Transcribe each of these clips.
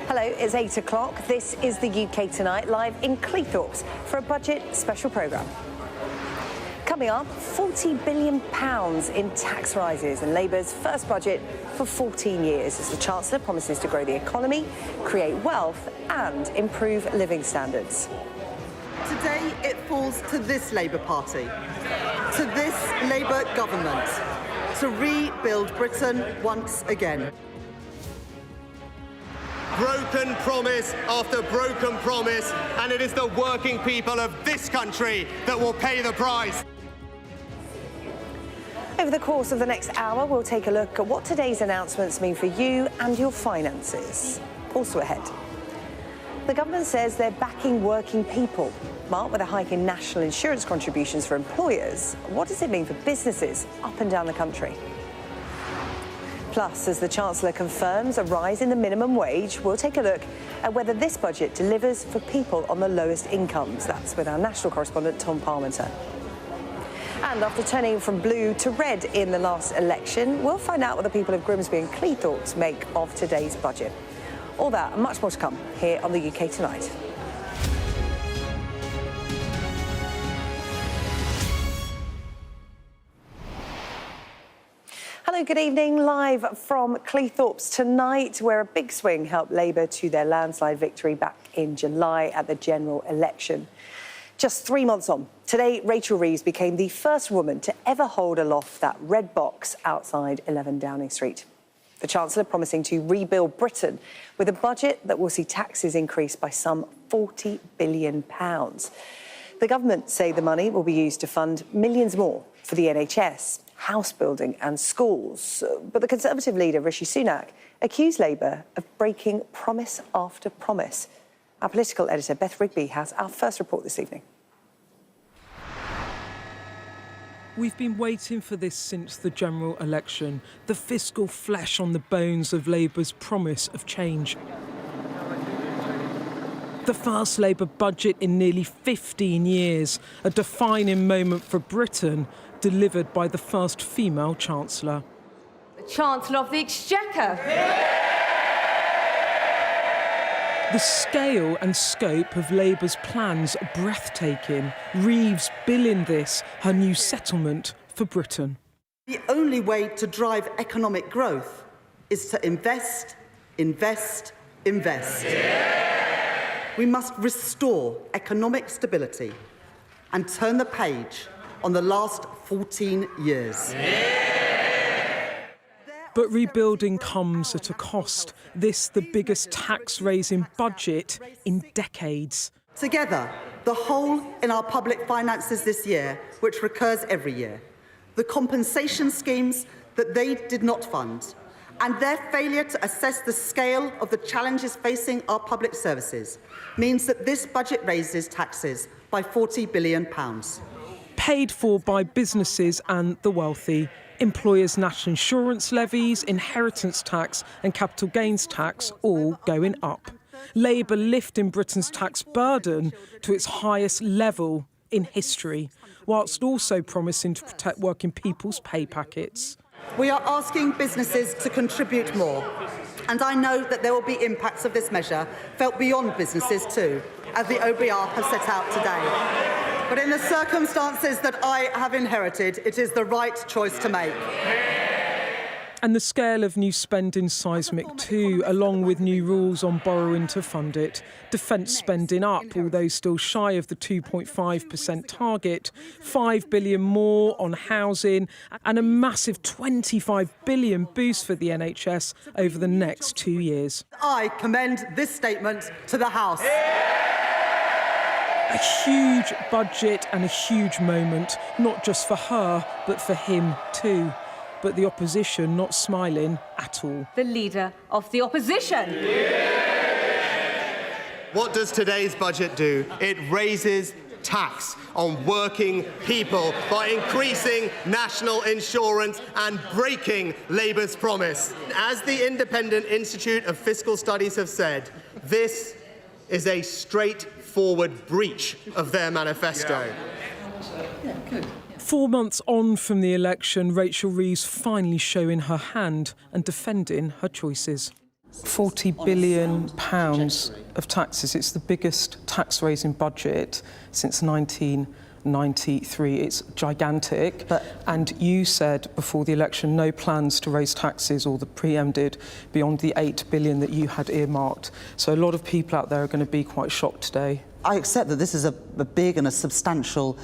Hello, it's 8 o'clock. This is the UK Tonight, live in Cleethorpes for a budget special programme. Coming up, £40 billion in tax rises and Labour's first budget for 14 years as the Chancellor promises to grow the economy, create wealth and improve living standards. Today it falls to this Labour Party, to this Labour government, to rebuild Britain once again. Broken promise after broken promise, and it is the working people of this country that will pay the price. Over the course of the next hour, we'll take a look at what today's announcements mean for you and your finances. Also ahead, the government says they're backing working people. Marked with a hike in national insurance contributions for employers, what does it mean for businesses up and down the country? Plus, as the Chancellor confirms a rise in the minimum wage, we'll take a look at whether this budget delivers for people on the lowest incomes. That's with our national correspondent, Tom Parmenter. And after turning from blue to red in the last election, we'll find out what the people of Grimsby and Cleethorpes make of today's budget. All that and much more to come here on the UK Tonight. Hello, good evening. Live from Cleethorpes tonight, where a big swing helped Labour to their landslide victory back in July at the general election. Just 3 months on, today Rachel Reeves became the first woman to ever hold aloft that red box outside 11 Downing Street. The Chancellor promising to rebuild Britain with a budget that will see taxes increase by some £40 billion. The government say the money will be used to fund millions more for the NHS, house building and schools. But the Conservative leader, Rishi Sunak, accused Labour of breaking promise after promise. Our political editor, Beth Rigby, has our first report this evening. We've been waiting for this since the general election, the fiscal flesh on the bones of Labour's promise of change. The first Labour budget in nearly 15 years, a defining moment for Britain, delivered by the first female Chancellor. The Chancellor of the Exchequer. The scale and scope of Labour's plans are breathtaking. Reeves billing this her new settlement for Britain. The only way to drive economic growth is to invest, invest, invest. We must restore economic stability and turn the page on the last 14 years. But rebuilding comes at a cost. This, the biggest tax-raising budget in decades. Together, the hole in our public finances this year, which recurs every year, the compensation schemes that they did not fund, and their failure to assess the scale of the challenges facing our public services, means that this budget raises taxes by £40 billion. Paid for by businesses and the wealthy. Employers' national insurance levies, inheritance tax and capital gains tax all going up. Labour lifting Britain's tax burden to its highest level in history, whilst also promising to protect working people's pay packets. We are asking businesses to contribute more, and I know that there will be impacts of this measure felt beyond businesses too, as the OBR have set out today. But in the circumstances that I have inherited, it is the right choice to make. And the scale of new spending seismic too, along with new rules on borrowing to fund it. Defence spending up, although still shy of the 2.5% target. £5 billion more on housing and a massive £25 billion boost for the NHS over the next 2 years. I commend this statement to the House. A huge budget and a huge moment, not just for her, but for him too. But the opposition not smiling at all. The leader of the opposition. What does today's budget do? It raises tax on working people by increasing national insurance and breaking Labour's promise. As the Independent Institute of Fiscal Studies have said, this is a straightforward breach of their manifesto. 4 months on from the election, Rachel Reeves finally showing her hand and defending her choices. £40 billion of taxes. It's the biggest tax-raising budget since 1993. It's gigantic. And you said before the election no plans to raise taxes, or the PM did, beyond the £8 billion that you had earmarked. So a lot of people out there are going to be quite shocked today. I accept that this is a big and a substantial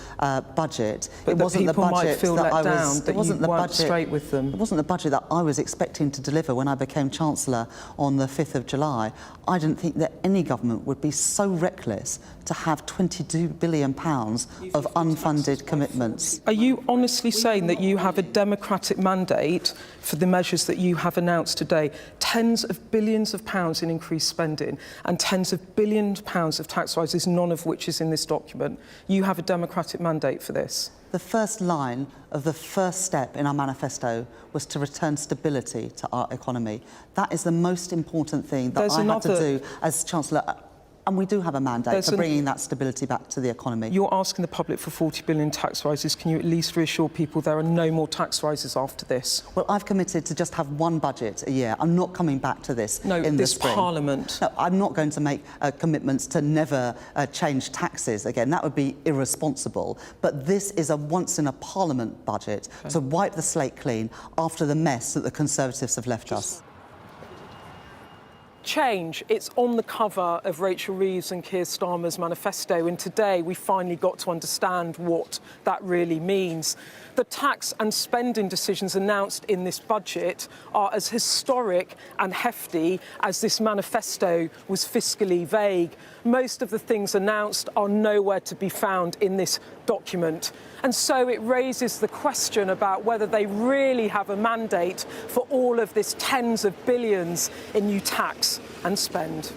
budget. But it wasn't the budget might feel that let I down, was. that It wasn't you the weren't budget. straight with them. It wasn't the budget that I was expecting to deliver when I became Chancellor on the 5th of July. I didn't think that any government would be so reckless to have £22 billion of unfunded commitments. Are you honestly saying that you have a democratic mandate for the measures that you have announced today? Tens of billions of pounds in increased spending and tens of billions of pounds of tax rises, none of which is in this document. You have a democratic mandate for this. The first line of the first step in our manifesto was to return stability to our economy. That is the most important thing that I had to do as Chancellor. And we do have a mandate for bringing that stability back to the economy. You're asking the public for 40 billion tax rises. Can you at least reassure people there are no more tax rises after this? Well, I've committed to just have one budget a year. I'm not coming back to this in the spring. Parliament. No, I'm not going to make commitments to never change taxes again. That would be irresponsible. But this is a once-in-a-Parliament budget to wipe the slate clean after the mess that the Conservatives have left us. Change. It's on the cover of Rachel Reeves and Keir Starmer's manifesto, and today we finally got to understand what that really means. The tax and spending decisions announced in this budget are as historic and hefty as this manifesto was fiscally vague. Most of the things announced are nowhere to be found in this document. And so it raises the question about whether they really have a mandate for all of this tens of billions in new tax and spend.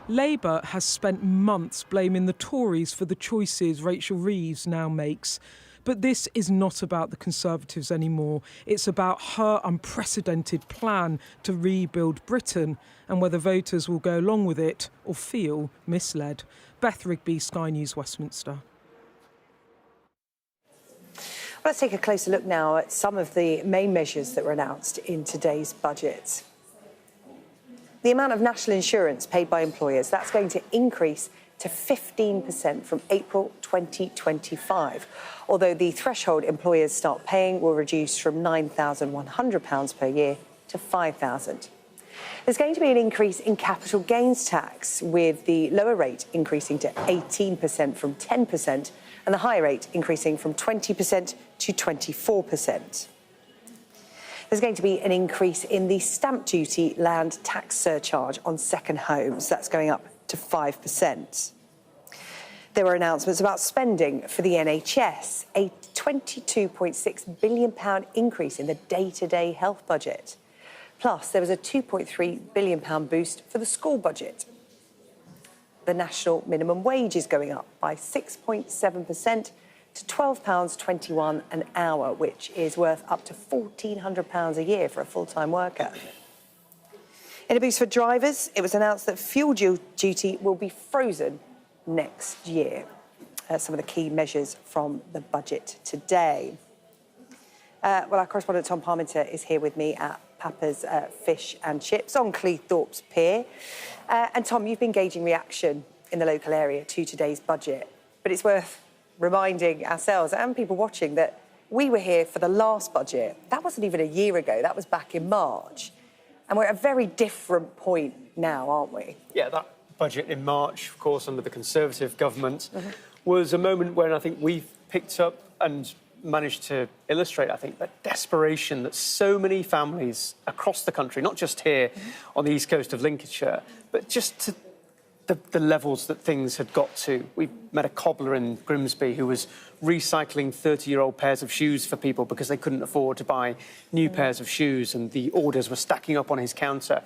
Labour has spent months blaming the Tories for the choices Rachel Reeves now makes. But this is not about the Conservatives anymore. It's about her unprecedented plan to rebuild Britain and whether voters will go along with it or feel misled. Beth Rigby, Sky News, Westminster. Let's take a closer look now at some of the main measures that were announced in today's budget. The amount of national insurance paid by employers, that's going to increase to 15% from April 2025, although the threshold employers start paying will reduce from £9,100 per year to £5,000. There's going to be an increase in capital gains tax, with the lower rate increasing to 18% from 10% and the higher rate increasing from 20% to 24%. There's going to be an increase in the stamp duty land tax surcharge on second homes. That's going up to 5%. There were announcements about spending for the NHS, a £22.6 billion increase in the day-to-day health budget. Plus, there was a £2.3 billion boost for the school budget. The national minimum wage is going up by 6.7% to £12.21 an hour, which is worth up to £1,400 a year for a full-time worker. In a boost for drivers, it was announced that fuel duty will be frozen next year. Some of the key measures from the budget today. Well, our correspondent Tom Parminter is here with me at Papa's Fish and Chips on Cleethorpes Pier. And Tom, you've been gauging reaction in the local area to today's budget, but it's worth reminding ourselves and people watching that we were here for the last budget. That wasn't even a year ago, that was back in March. And we're at a very different point now, aren't we? Yeah, that budget in March, of course, under the Conservative government, was a moment when I think we've picked up and managed to illustrate, I think, the desperation that so many families across the country, not just here on the east coast of Lincolnshire, but just to the levels that things had got to. We met a cobbler in Grimsby who was recycling 30-year-old pairs of shoes for people because they couldn't afford to buy new pairs of shoes, and the orders were stacking up on his counter.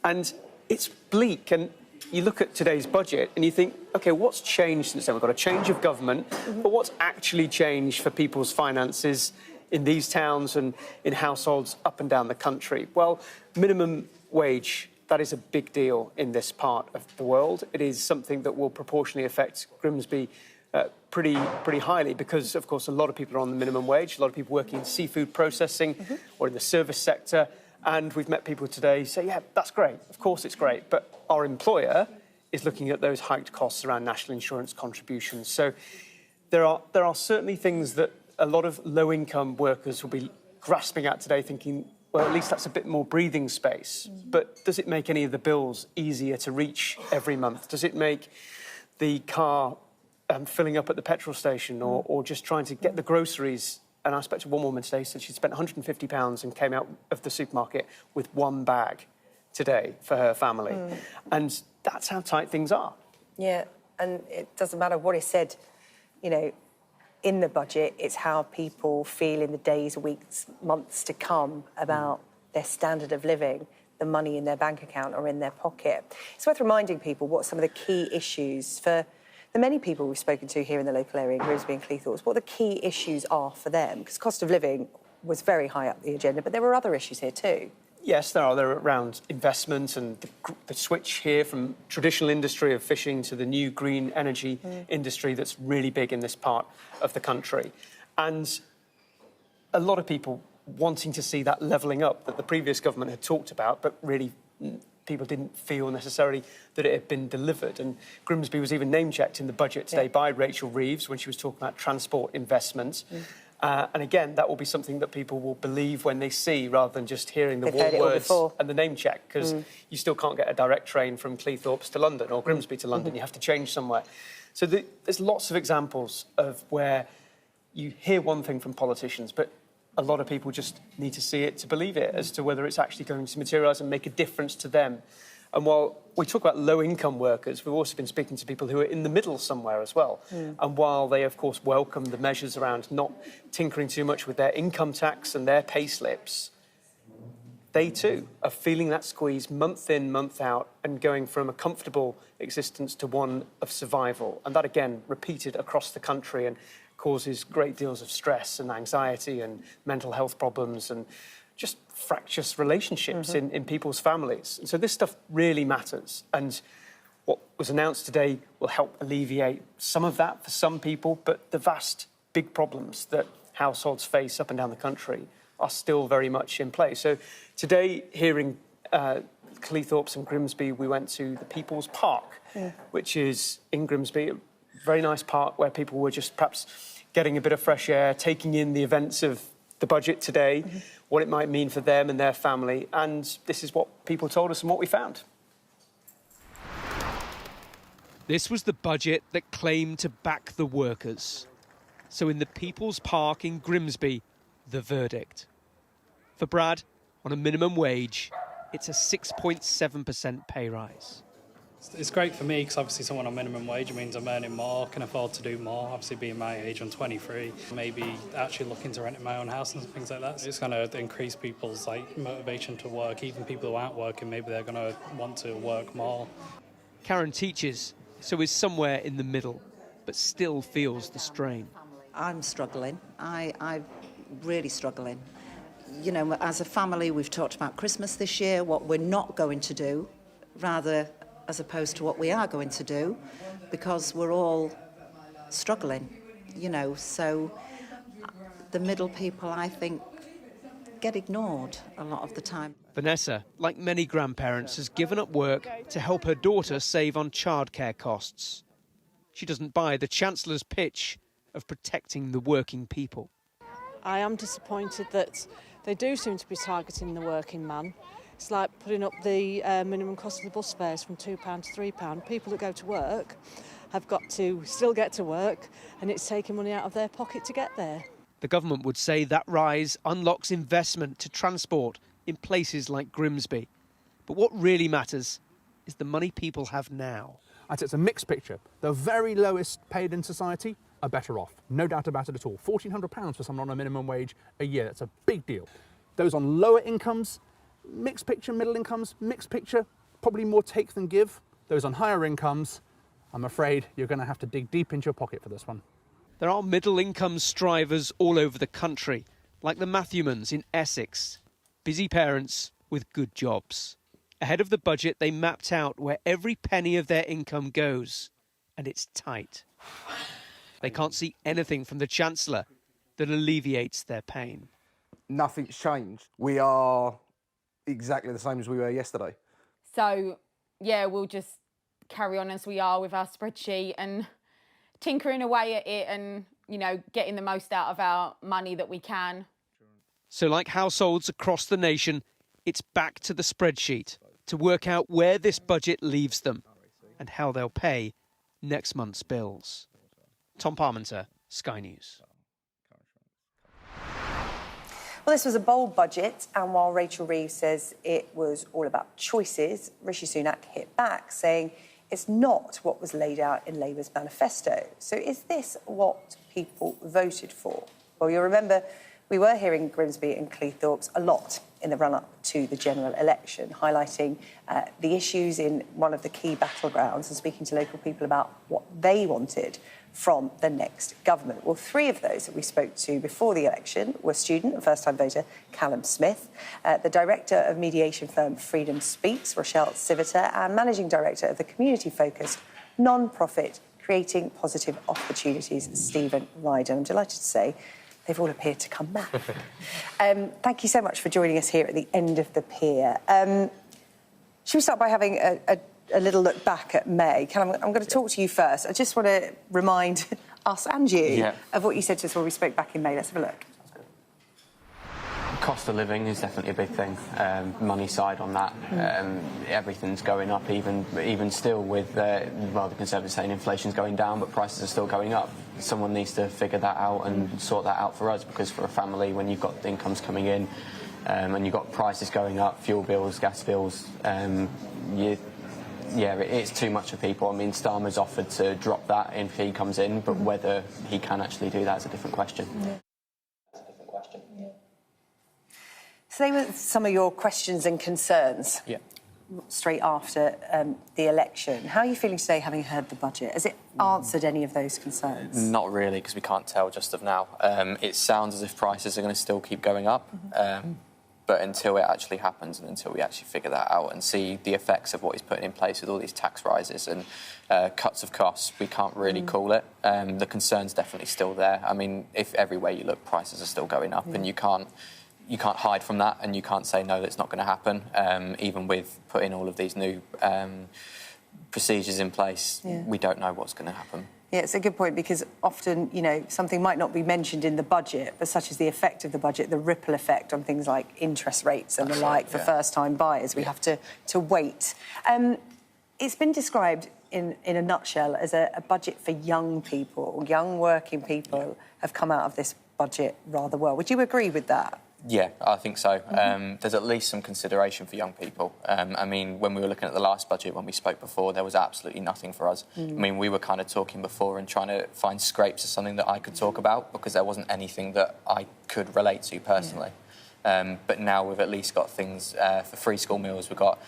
And it's bleak, and you look at today's budget and you think, OK, what's changed since then? We've got a change of government, but what's actually changed for people's finances in these towns and in households up and down the country? Well, minimum wage, that is a big deal in this part of the world. It is something that will proportionally affect Grimsby pretty highly because, of course, a lot of people are on the minimum wage, a lot of people working in seafood processing or in the service sector, And we've met people today say, yeah, that's great, of course it's great, but our employer is looking at those hiked costs around national insurance contributions. So there are certainly things that a lot of low-income workers will be grasping at today, thinking, well, at least that's a bit more breathing space. But does it make any of the bills easier to reach every month? Does it make the car filling up at the petrol station or just trying to get the groceries? And I spoke to one woman today, said she'd spent £150 and came out of the supermarket with one bag today for her family. And that's how tight things are. Yeah, and it doesn't matter what is said, you know, in the budget, it's how people feel in the days, weeks, months to come about their standard of living, the money in their bank account or in their pocket. It's worth reminding people what some of the key issues for the many people we've spoken to here in the local area, in Grimsby and Cleethorpes, what the key issues are for them, because cost of living was very high up the agenda, but there were other issues here too. Yes, there are. They're around investment and the switch here from traditional industry of fishing to the new green energy industry that's really big in this part of the country. And a lot of people wanting to see that levelling up that the previous government had talked about, but really people didn't feel necessarily that it had been delivered. And Grimsby was even name-checked in the budget today by Rachel Reeves when she was talking about transport investments. And again, that will be something that people will believe when they see, rather than just hearing the warm words and the name check, because you still can't get a direct train from Cleethorpes to London or Grimsby to London. You have to change somewhere. So there's lots of examples of where you hear one thing from politicians, but a lot of people just need to see it to believe it as to whether it's actually going to materialise and make a difference to them. And while we talk about low-income workers, we've also been speaking to people who are in the middle somewhere as well. And while they, of course, welcome the measures around not tinkering too much with their income tax and their pay slips, they too are feeling that squeeze month in, month out, and going from a comfortable existence to one of survival. And that, again, repeated across the country and causes great deals of stress and anxiety and mental health problems and just fractious relationships in people's families. And so this stuff really matters. And what was announced today will help alleviate some of that for some people, but the vast, big problems that households face up and down the country are still very much in play. So today, here in Cleethorpes and Grimsby, we went to the People's Park, which is in Grimsby, a very nice park where people were just perhaps getting a bit of fresh air, taking in the events of the budget today, what it might mean for them and their family. And this is what people told us and what we found. This was the budget that claimed to back the workers. So in the People's Park in Grimsby, the verdict. For Brad, on a minimum wage, it's a 6.7% pay rise. It's great for me because obviously someone on minimum wage means I'm earning more, can afford to do more. Obviously being my age, I'm 23, maybe actually looking to rent my own house and things like that. It's going to increase people's motivation to work. Even people who aren't working, maybe they're going to want to work more. Karen teaches, so is somewhere in the middle, but still feels the strain. I'm struggling. I'm really struggling. You know, as a family, we've talked about Christmas this year, what we're not going to do, rather as opposed to what we are going to do, because we're all struggling, you know. So the middle people, I think, get ignored a lot of the time. Vanessa, like many grandparents, has given up work to help her daughter save on childcare costs. She doesn't buy the Chancellor's pitch of protecting the working people. I am disappointed that they do seem to be targeting the working man. It's like putting up the minimum cost of the bus fares from £2 to £3. People that go to work have got to still get to work, and it's taking money out of their pocket to get there. The government would say that rise unlocks investment to transport in places like Grimsby. But what really matters is the money people have now. It's a mixed picture. The very lowest paid in society are better off. No doubt about it at all. £1,400 for someone on a minimum wage a year. That's a big deal. Those on lower incomes, mixed picture. Middle incomes, mixed picture. Probably more take than give. Those on higher incomes, I'm afraid you're going to have to dig deep into your pocket for this one. There are middle-income strivers all over the country, like the Matthewmans in Essex. Busy parents with good jobs. Ahead of the budget, they mapped out where every penny of their income goes, and it's tight. They can't see anything from the Chancellor that alleviates their pain. Nothing's changed. We are exactly the same as we were yesterday. So, yeah, we'll just carry on as we are with our spreadsheet and tinkering away at it and, you know, getting the most out of our money that we can. So like households across the nation, it's back to the spreadsheet to work out where this budget leaves them and how they'll pay next month's bills. Tom Parmenter, Sky News. Well, this was a bold budget, and while Rachel Reeves says it was all about choices, Rishi Sunak hit back, saying it's not what was laid out in Labour's manifesto. So is this what people voted for? Well, you'll remember we were hearing Grimsby and Cleethorpes a lot in the run-up to the general election, highlighting the issues in one of the key battlegrounds and speaking to local people about what they wanted from the next government. Well, 3 of those that we spoke to before the election were student and first-time voter Callum Smith, the director of mediation firm Freedom Speaks, Rochelle Civita, and managing director of the community-focused non-profit Creating Positive Opportunities, Stephen Ryder. I'm delighted to say they've all appeared to come back. Thank you so much for joining us here at the end of the pier. Should we start by having a little look back at May? I'm going to talk to you first. I just want to remind us and you of what you said to us when we spoke back in May. Let's have a look. Cost of living is definitely a big thing. Money side on that, everything's going up. Even still with the Conservatives saying inflation's going down, but prices are still going up. Someone needs to figure that out and sort that out for us, because for a family, when you've got incomes coming in and you've got prices going up, fuel bills, gas bills, it's too much for people. I mean, Starmer's offered to drop that if he comes in, but whether he can actually do that is a different question. So they were some of your questions and concerns straight after the election. How are you feeling today, having heard the budget? Has it answered any of those concerns? Not really, because we can't tell just of now. It sounds as if prices are going to still keep going up. But until it actually happens and until we actually figure that out and see the effects of what he's putting in place with all these tax rises and cuts of costs, we can't really call it. The concern's definitely still there. I mean, if everywhere you look, prices are still going up, and you can't hide from that, and you can't say, no, that's not going to happen. Even with putting all of these new procedures in place, we don't know what's going to happen. Yeah, it's a good point, because often, you know, something might not be mentioned in the budget, but such as the effect of the budget, the ripple effect on things like interest rates and the like for first-time buyers, we have to wait. It's been described in a nutshell as a budget for young people. Young working people have come out of this budget rather well. Would you agree with that? Yeah, I think so. There's at least some consideration for young people. I mean, when we were looking at the last budget, when we spoke before, there was absolutely nothing for us. I mean, we were kind of talking before and trying to find scrapes of something that I could talk about, because there wasn't anything that I could relate to personally. But now we've at least got things for free school meals. We've got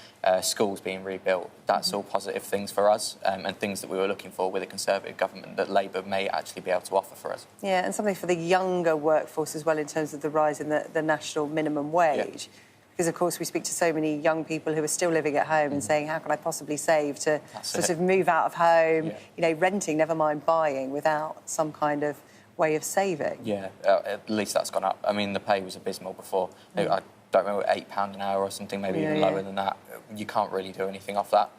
schools being rebuilt. That's all positive things for us, and things that we were looking for with a Conservative government that Labour may actually be able to offer for us. Yeah, and something for the younger workforce as well, in terms of the rise in the national minimum wage. Because, of course, we speak to so many young people who are still living at home and saying, how can I possibly save to sort of move out of home, you know, renting, never mind buying, without some kind of way of saving? Yeah, at least that's gone up. I mean, the pay was abysmal before. I don't remember, £8 an hour or something, maybe even lower than that. You can't really do anything off that.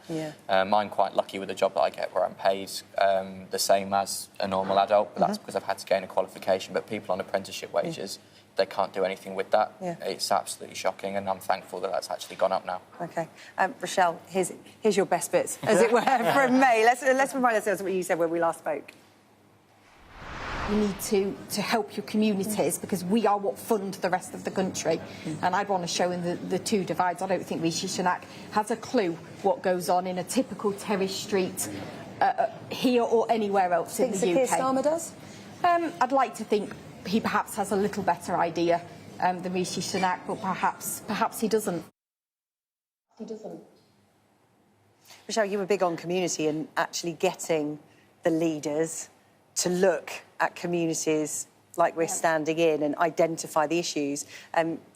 I'm quite lucky with the job that I get, where I'm paid the same as a normal adult, but that's because I've had to gain a qualification. But people on apprenticeship wages, they can't do anything with that. It's absolutely shocking, and I'm thankful that that's actually gone up now. OK. Rochelle, here's your best bits, as it were, from May. Let's remind ourselves of what you said when we last spoke. You need to help your communities, because we are what fund the rest of the country. And I'd want to show in the two divides. I don't think Rishi Sunak has a clue what goes on in a typical terrace street here or anywhere else in the UK. Think Keir Starmer does? I'd like to think he perhaps has a little better idea than Rishi Sunak, but perhaps he doesn't. Rochelle, you were big on community and actually getting the leaders to look at communities like we're standing in and identify the issues.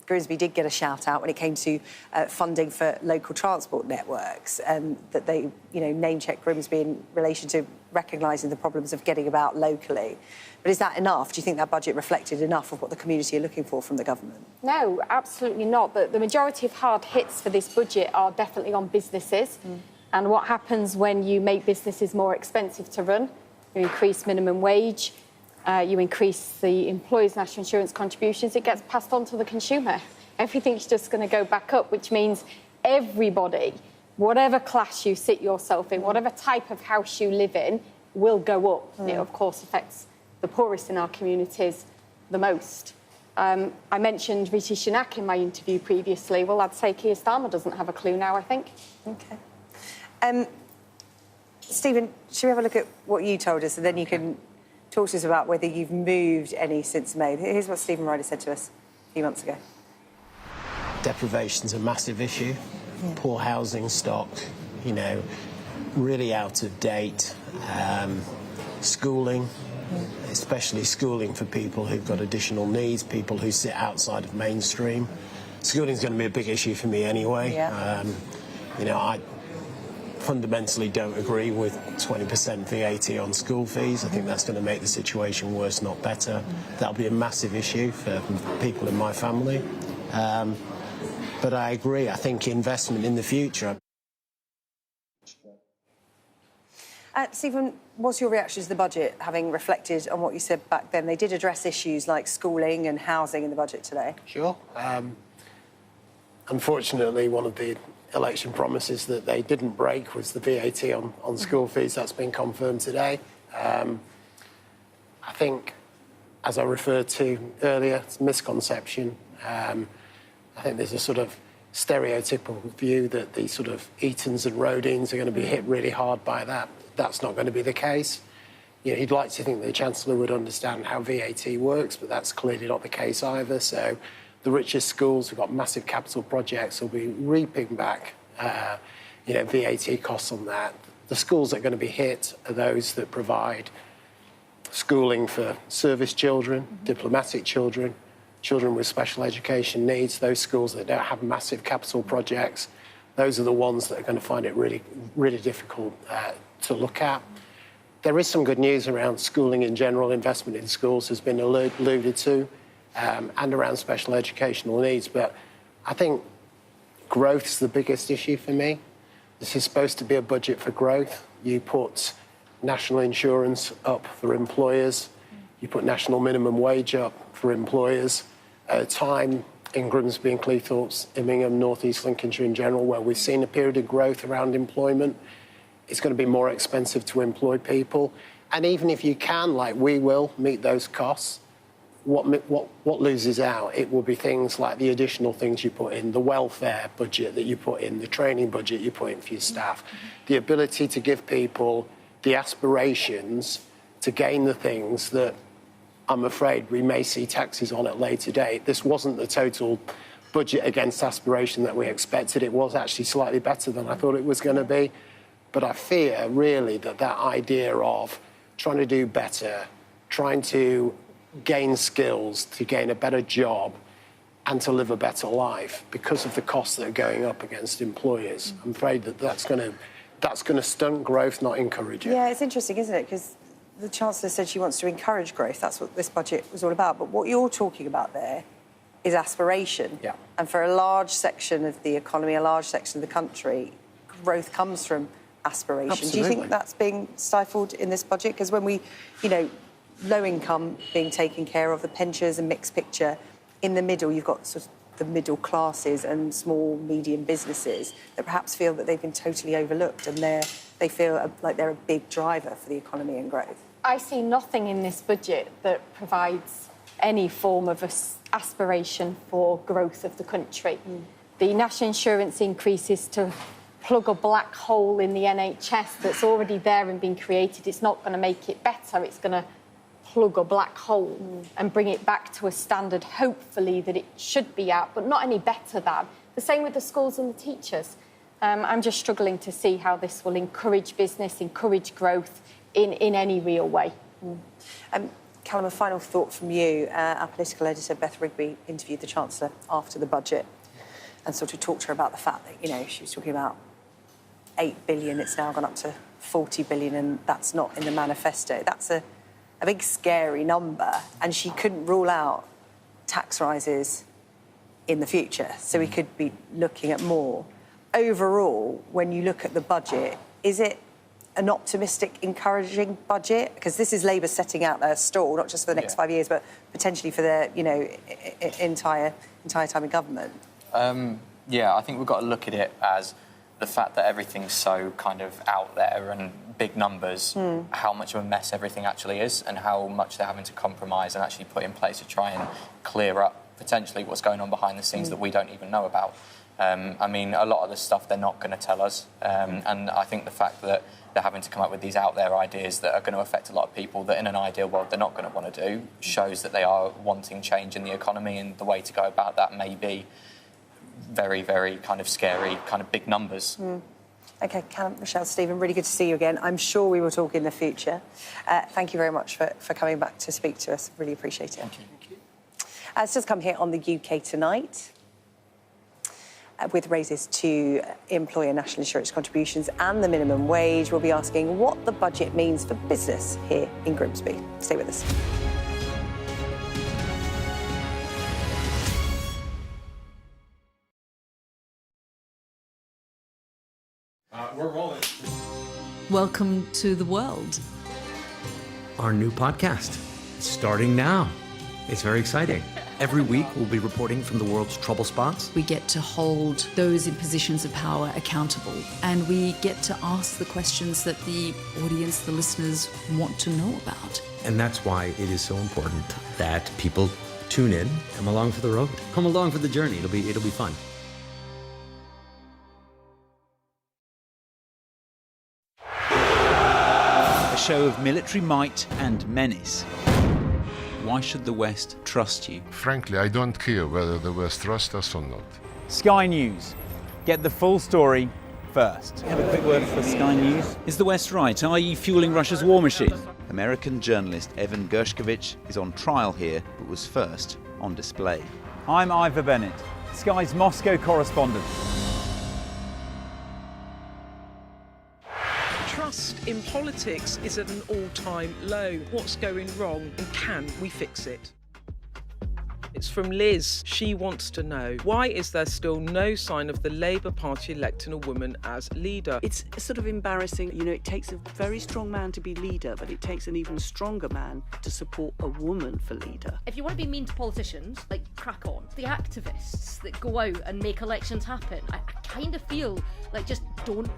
Grimsby did get a shout out when it came to funding for local transport networks, that they, you know, name-checked Grimsby in relation to recognising the problems of getting about locally. But is that enough? Do you think that budget reflected enough of what the community are looking for from the government? No, absolutely not. The majority of hard hits for this budget are definitely on businesses. And what happens when you make businesses more expensive to run? You increase minimum wage, you increase the employer's national insurance contributions, it gets passed on to the consumer. Everything's just going to go back up, which means everybody, whatever class you sit yourself in, whatever type of house you live in, will go up. It, of course, affects the poorest in our communities the most. I mentioned Rishi Sunak in my interview previously. Well, I'd say Keir Starmer doesn't have a clue now, I think. OK. Stephen, should we have a look at what you told us, and then you can talk to us about whether you've moved any since May? Here's what Stephen Ryder said to us a few months ago. Deprivation's a massive issue. Poor housing stock, you know, really out of date. Schooling, especially schooling for people who've got additional needs, people who sit outside of mainstream. Schooling's going to be a big issue for me anyway. You know, I fundamentally don't agree with 20% VAT on school fees. I think that's going to make the situation worse, not better. That'll be a massive issue for people in my family. But I agree, I think investment in the future. Stephen, what's your reaction to the budget, having reflected on what you said back then? They did address issues like schooling and housing in the budget today. Sure. Unfortunately, one of the election promises that they didn't break was the VAT on school fees. That's been confirmed today. I think, as I referred to earlier, it's a misconception. I think there's a sort of stereotypical view that the sort of Eatons and Rodines are going to be hit really hard by that. That's not going to be the case. You know, you'd like to think the Chancellor would understand how VAT works, but that's clearly not the case either. So the richest schools who've got massive capital projects will be reaping back, you know, VAT costs on that. The schools that are going to be hit are those that provide schooling for service children, diplomatic children, children with special education needs, those schools that don't have massive capital projects. Those are the ones that are going to find it really, really difficult to look at. There is some good news around schooling in general. Investment in schools has been alluded to, and around special educational needs. But I think growth's the biggest issue for me. This is supposed to be a budget for growth. You put national insurance up for employers. You put national minimum wage up for employers. At a time in Grimsby and Cleethorpes, Immingham, North East Lincolnshire in general, where we've seen a period of growth around employment, it's going to be more expensive to employ people. And even if you can, like we will, meet those costs, what loses out? It will be things like the additional things you put in, the welfare budget that you put in, the training budget you put in for your staff, the ability to give people the aspirations to gain the things that I'm afraid we may see taxes on at a later date. This wasn't the total budget against aspiration that we expected. It was actually slightly better than I thought it was going to be. But I fear, really, that idea of trying to do better, trying to gain skills, to gain a better job, and to live a better life because of the costs that are going up against employers. I'm afraid that's going to stunt growth, not encourage it. Yeah, it's interesting, isn't it? Because the Chancellor said she wants to encourage growth. That's what this budget was all about. But what you're talking about there is aspiration. Yeah. And for a large section of the economy, a large section of the country, growth comes from aspiration. Absolutely. Do you think that's being stifled in this budget? Because when we, you know, low income being taken care of, the pensioners, a mixed picture, in the middle you've got sort of the middle classes and small, medium businesses that perhaps feel that they've been totally overlooked, and they feel like they're a big driver for the economy and growth. I see nothing in this budget that provides any form of aspiration for growth of the country. The national insurance increases to plug a black hole in the NHS that's already there and been created. It's not going to make it better. It's going to plug a black hole and bring it back to a standard, hopefully, that it should be at, but not any better than. The same with the schools and the teachers. I'm just struggling to see how this will encourage business, encourage growth in any real way. Callum, a final thought from you. Our political editor, Beth Rigby, interviewed the Chancellor after the budget and sort of talked to her about the fact that, you know, she was talking about 8 billion. It's now gone up to 40 billion, and that's not in the manifesto. That's a big, scary number, and she couldn't rule out tax rises in the future, so we could be looking at more. Overall, when you look at the budget, is it an optimistic, encouraging budget? Because this is Labour setting out their stall, not just for the next 5 years, but potentially for their, entire time in government. Yeah, I think we've got to look at it as the fact that everything's so kind of out there and big numbers, how much of a mess everything actually is, and how much they're having to compromise and actually put in place to try and clear up potentially what's going on behind the scenes that we don't even know about. I mean, a lot of the stuff they're not going to tell us, and I think the fact that they're having to come up with these out there ideas that are going to affect a lot of people that in an ideal world they're not going to want to do shows that they are wanting change in the economy, and the way to go about that may be very, very kind of scary, kind of big numbers. OK, Callum, Michelle, Stephen, really good to see you again. I'm sure we will talk in the future. Thank you very much for coming back to speak to us. Really appreciate it. Thank you. It's just come here on the UK Tonight. With raises to employer national insurance contributions and the minimum wage, we'll be asking what the budget means for business here in Grimsby. Stay with us. We're rolling. Welcome to the world. Our new podcast, starting now. It's very exciting. Every week, we'll be reporting from the world's trouble spots. We get to hold those in positions of power accountable, and we get to ask the questions that the audience, the listeners, want to know about. And that's why it is so important that people tune in, come along for the road, come along for the journey. It'll be fun. A show of military might and menace. Why should the West trust you? Frankly, I don't care whether the West trusts us or not. Sky News. Get the full story first. Have a quick word for Sky News. Is the West right? Are you fueling Russia's war machine? American journalist Evan Gershkovich is on trial here, but was first on display. I'm Ivor Bennett, Sky's Moscow correspondent. Trust in politics is at an all-time low. What's going wrong, and can we fix it? It's from Liz. She wants to know, why is there still no sign of the Labour Party electing a woman as leader? It's sort of embarrassing. You know, it takes a very strong man to be leader, but it takes an even stronger man to support a woman for leader. If you want to be mean to politicians, crack on. The activists that go out and make elections happen, I kind of feel just don't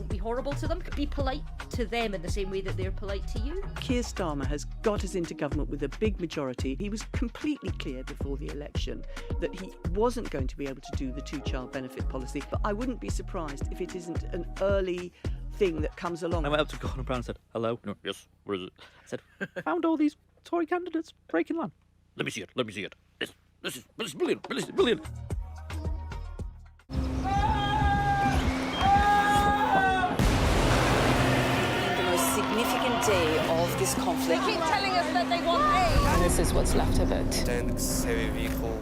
be horrible to them. Be polite to them in the same way that they're polite to you. Keir Starmer has got us into government with a big majority. He was completely clear before the election that he wasn't going to be able to do the two-child benefit policy, but I wouldn't be surprised if it isn't an early thing that comes along. I went up to Gordon Brown and said, hello? No, yes, where is it? I said, found all these Tory candidates breaking land. Let me see it. This is brilliant. Significant day of this conflict. They keep telling us that they want aid. And this is what's left of it. Tanks, heavy vehicle.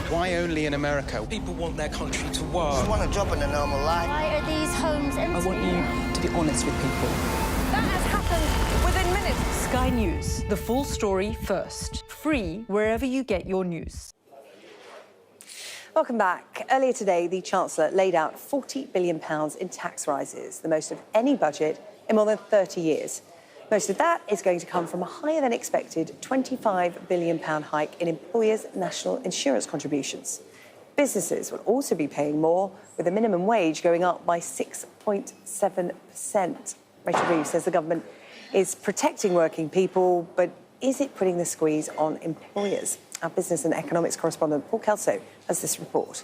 Why only in America? People want their country to work. Just want a job in a normal life. Why are these homes empty? I want you to be honest with people. That has happened within minutes. Sky News, the full story first. Free wherever you get your news. Welcome back. Earlier today, the Chancellor laid out £40 billion in tax rises, the most of any budget in more than 30 years. Most of that is going to come from a higher-than-expected £25 billion hike in employers' national insurance contributions. Businesses will also be paying more, with the minimum wage going up by 6.7%. Rachel Reeves says the government is protecting working people, but is it putting the squeeze on employers? Our business and economics correspondent Paul Kelso has this report.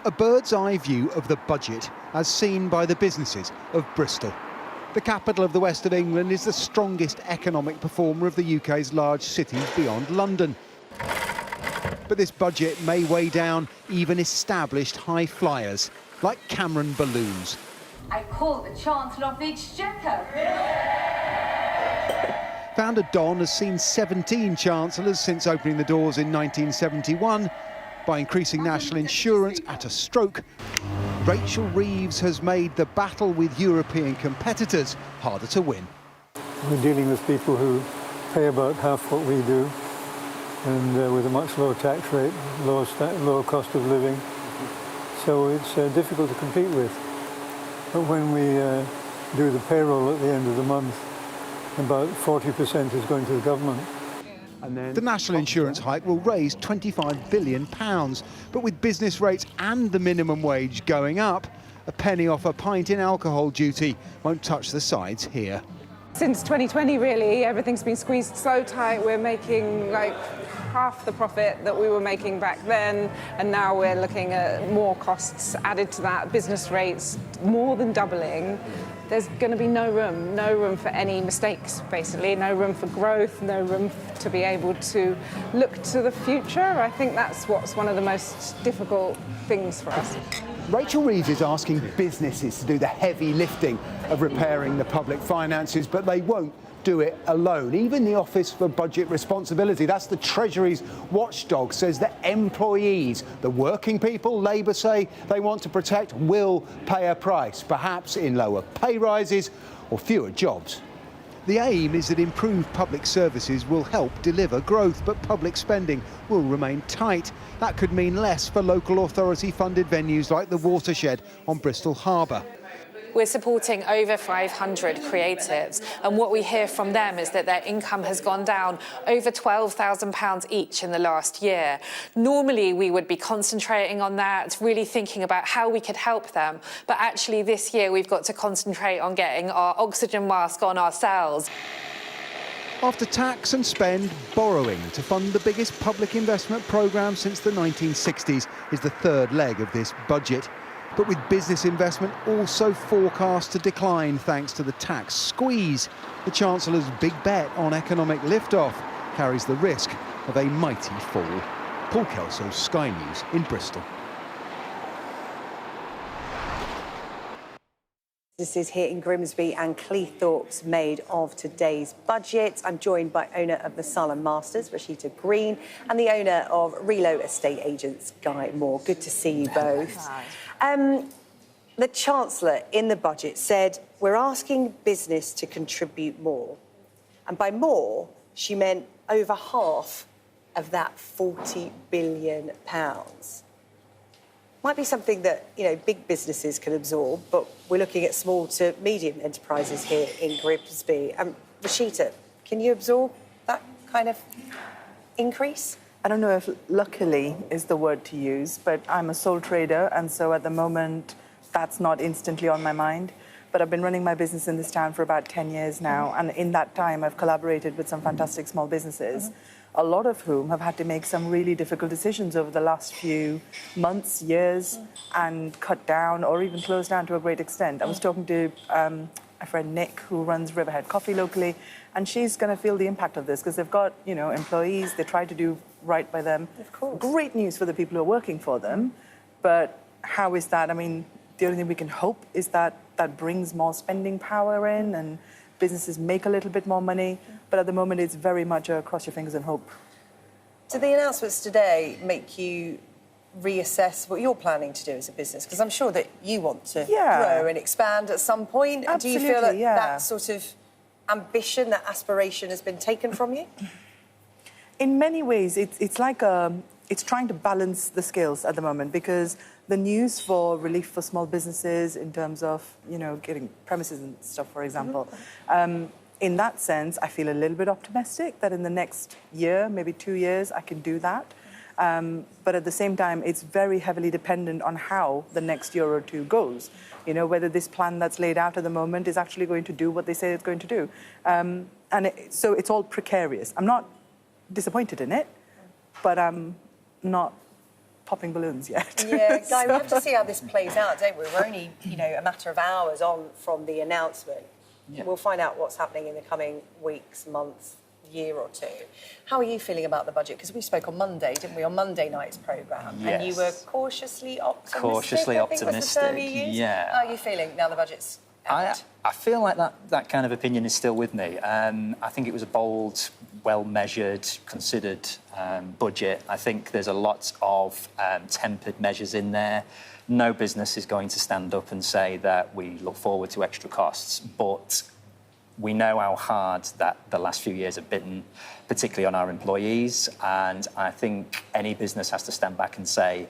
A bird's-eye view of the budget as seen by the businesses of Bristol. The capital of the west of England is the strongest economic performer of the UK's large cities beyond London. But this budget may weigh down even established high flyers like Cameron Balloons. I call the Chancellor of the Exchequer. Founder Don has seen 17 chancellors since opening the doors in 1971, by increasing national insurance at a stroke. Rachel Reeves has made the battle with European competitors harder to win. We're dealing with people who pay about half what we do, and with a much lower tax rate, lower cost of living. So it's difficult to compete with. But when we do the payroll at the end of the month, about 40% is going to the government. The national insurance hike will raise £25 billion, but with business rates and the minimum wage going up, a penny off a pint in alcohol duty won't touch the sides here. Since 2020, really, everything's been squeezed so tight. We're making like half the profit that we were making back then, and now we're looking at more costs added to that, business rates more than doubling. There's going to be no room for any mistakes, basically, no room for growth, no room to be able to look to the future. I think that's what's one of the most difficult things for us. Rachel Reeves is asking businesses to do the heavy lifting of repairing the public finances, but they won't do it alone. Even the Office for Budget Responsibility, that's the Treasury's watchdog, says that employees, the working people Labour say they want to protect, will pay a price, perhaps in lower pay rises or fewer jobs. The aim is that improved public services will help deliver growth, but public spending will remain tight. That could mean less for local authority-funded venues like the Watershed on Bristol Harbour. We're supporting over 500 creatives, and what we hear from them is that their income has gone down over £12,000 each in the last year. Normally, we would be concentrating on that, really thinking about how we could help them, but actually this year we've got to concentrate on getting our oxygen mask on ourselves. After tax and spend, borrowing to fund the biggest public investment programme since the 1960s is the third leg of this budget. But with business investment also forecast to decline thanks to the tax squeeze, the Chancellor's big bet on economic liftoff carries the risk of a mighty fall. Paul Kelso, Sky News in Bristol. This is here in Grimsby and Cleethorpes made of today's budget. I'm joined by owner of the Salon Masters, Rashida Green, and the owner of Relo Estate Agents, Guy Moore. Good to see you both. The Chancellor in the budget said, we're asking business to contribute more. And by more, she meant over half of that £40 billion. Might be something that, you know, big businesses can absorb, but we're looking at small to medium enterprises here in Grimsby. Rashida, can you absorb that kind of increase? I don't know if luckily is the word to use, but I'm a sole trader, and so at the moment that's not instantly on my mind. But I've been running my business in this town for about 10 years now, and in that time I've collaborated with some fantastic small businesses, a lot of whom have had to make some really difficult decisions over the last few months, years, and cut down or even close down to a great extent. I was talking to my friend Nick, who runs Riverhead Coffee locally, and she's going to feel the impact of this because they've got, you know, employees, they try to do right by them. Of course. Great news for the people who are working for them, but how is that? I mean, the only thing we can hope is that that brings more spending power in and businesses make a little bit more money, but at the moment it's very much a cross your fingers and hope. Do the announcements today make you reassess what you're planning to do as a business? Because I'm sure that you want to grow and expand at some point. Absolutely, do you feel that that sort of ambition, that aspiration has been taken from you? In many ways, it's like it's trying to balance the scales at the moment, because the news for relief for small businesses in terms of, you know, getting premises and stuff, for example, in that sense, I feel a little bit optimistic that in the next year, maybe 2 years, I can do that. But at the same time, it's very heavily dependent on how the next year or two goes. You know, whether this plan that's laid out at the moment is actually going to do what they say it's going to do. So it's all precarious. I'm not disappointed in it, but I'm not popping balloons yet. Yeah, Guy, we have to see how this plays out, don't we? We're only, you know, a matter of hours on from the announcement. Yeah. We'll find out what's happening in the coming weeks, months, year or two. How are you feeling about the budget? Because we spoke on Monday, didn't we, on Monday night's programme? Yes. And you were cautiously optimistic. Cautiously optimistic, was the term you used. Yeah. How are you feeling now the budget's out? I feel like that kind of opinion is still with me. I think it was a bold well-measured, considered budget. I think there's a lot of tempered measures in there. No business is going to stand up and say that we look forward to extra costs, but we know how hard that the last few years have been, particularly on our employees. And I think any business has to stand back and say,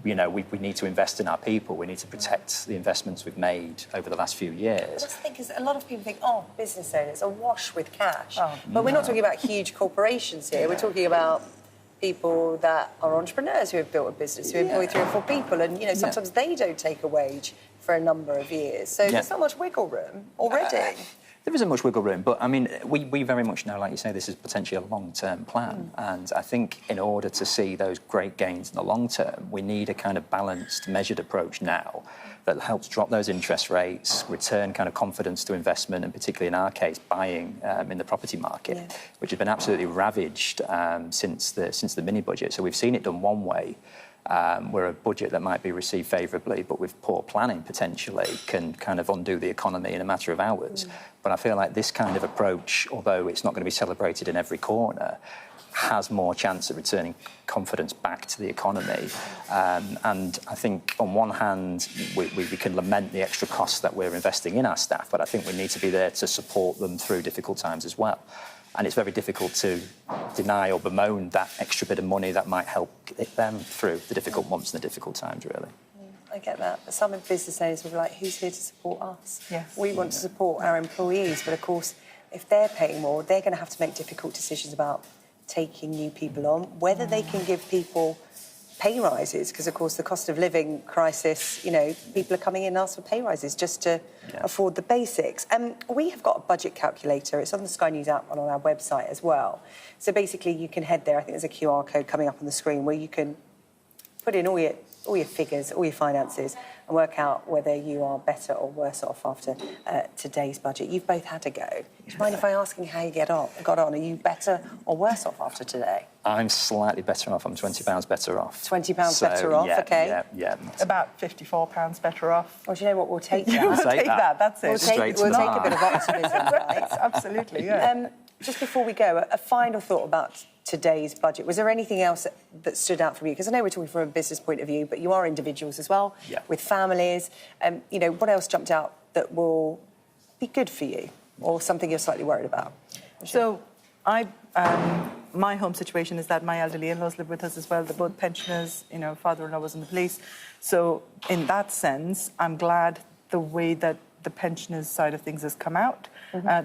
you know, we need to invest in our people. We need to protect the investments we've made over the last few years. That's the thing, is a lot of people think, oh, business owners, awash with cash. But we're not talking about huge corporations here. We're talking about people that are entrepreneurs who have built a business, who employ 3 or 4 people, and, you know, sometimes they don't take a wage for a number of years. So there's not much wiggle room already. There isn't much wiggle room, but I mean, we very much know, like you say, this is potentially a long-term plan. And I think in order to see those great gains in the long term, we need a kind of balanced, measured approach now that helps drop those interest rates, return kind of confidence to investment, and particularly in our case, buying in the property market, which has been absolutely ravaged since the mini budget. So we've seen it done one way, where a budget that might be received favourably, but with poor planning potentially, can kind of undo the economy in a matter of hours. But I feel like this kind of approach, although it's not going to be celebrated in every corner, has more chance of returning confidence back to the economy. And I think on one hand, we can lament the extra costs that we're investing in our staff, but I think we need to be there to support them through difficult times as well. And it's very difficult to deny or bemoan that extra bit of money that might help get them through the difficult months and the difficult times, really. I get that. But some business owners will be like, who's here to support us? Yes. We want to support our employees, but of course, if they're paying more, they're going to have to make difficult decisions about taking new people on, whether they can give people pay rises, because of course the cost of living crisis, you know, people are coming in and asking for pay rises just to afford the basics. And we have got a budget calculator. It's on the Sky News app and on our website as well. So basically you can head there. I think there's a QR code coming up on the screen where you can put in all your figures, all your finances, and work out whether you are better or worse off after today's budget. You've both had a go. Do you mind if I ask you how you got on? Are you better or worse off after today? I'm slightly better off. I'm £20 better off. £20 better off, OK. Yeah. About £54 better off. Well, do you know what? We'll take that. We'll take that. That's it. We'll take a bit of optimism, right? Absolutely, yeah. Just before we go, a final thought about today's budget. Was there anything else that stood out from you? Because I know we're talking from a business point of view, but you are individuals as well, with families. You know, what else jumped out that will be good for you, or something you're slightly worried about? So, my home situation is that my elderly in-laws live with us as well. They're both pensioners. You know, father-in-law was in the police. So, in that sense, I'm glad the way that the pensioners' side of things has come out.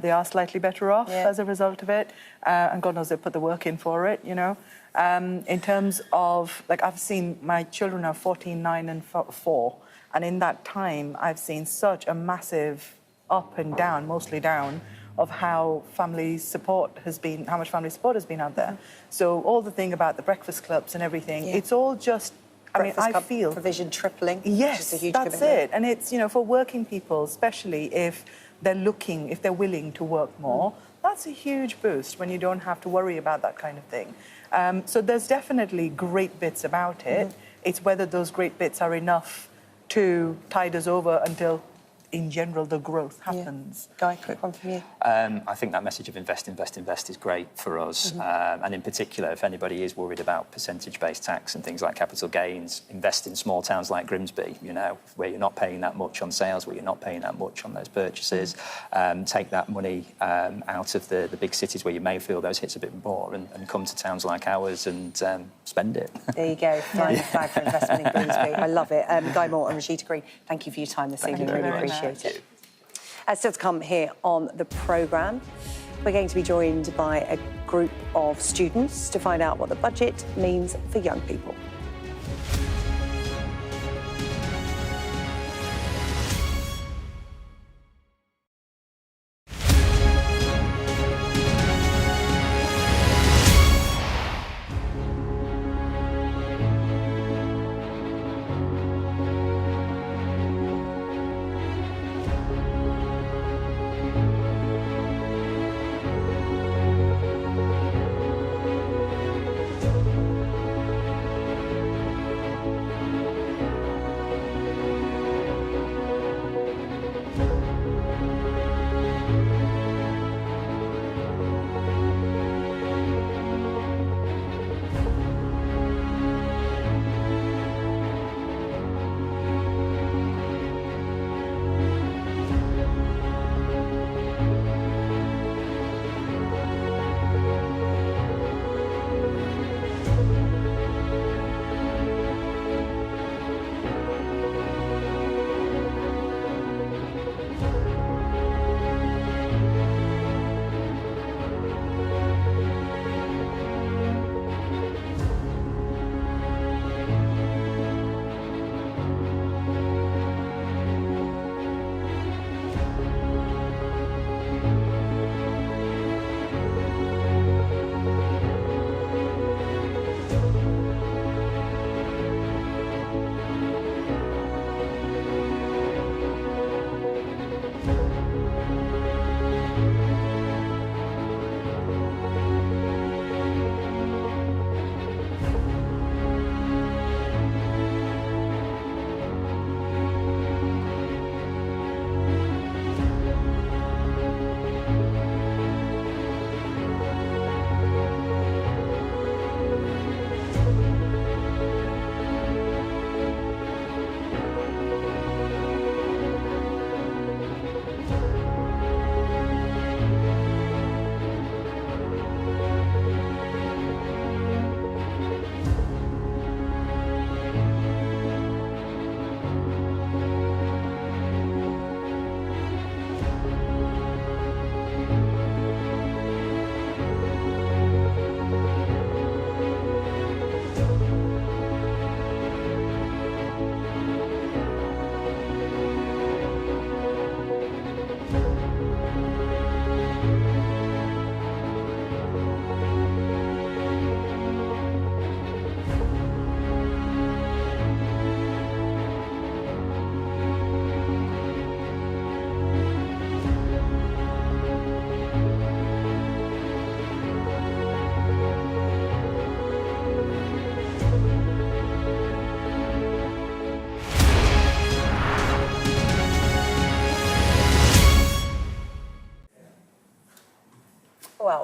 They are slightly better off as a result of it. And God knows they put the work in for it, you know. In terms of, like, I've seen my children are 14, 9 and 4. And in that time, I've seen such a massive up and down, mostly down, of how family support has been, how much family support has been out there. So all the thing about the breakfast clubs and everything, it's all just, I feel provision tripling. Yes, which is a huge that's commitment. it. And it's, you know, for working people, especially if they're willing to work more, that's a huge boost when you don't have to worry about that kind of thing. So there's definitely great bits about it. It's whether those great bits are enough to tide us over until, in general, the growth happens. Guy, quick one from you. I think that message of invest is great for us. And in particular, if anybody is worried about percentage-based tax and things like capital gains, invest in small towns like Grimsby, you know, where you're not paying that much on sales, where you're not paying that much on those purchases. Take that money out of the big cities where you may feel those hits a bit more and come to towns like ours and spend it. There you go, flying the flag for investment in Grimsby. I love it. Guy Moore and Rashida Green, thank you for your time this evening. Really appreciate it. Still to come here on the programme, we're going to be joined by a group of students to find out what the budget means for young people.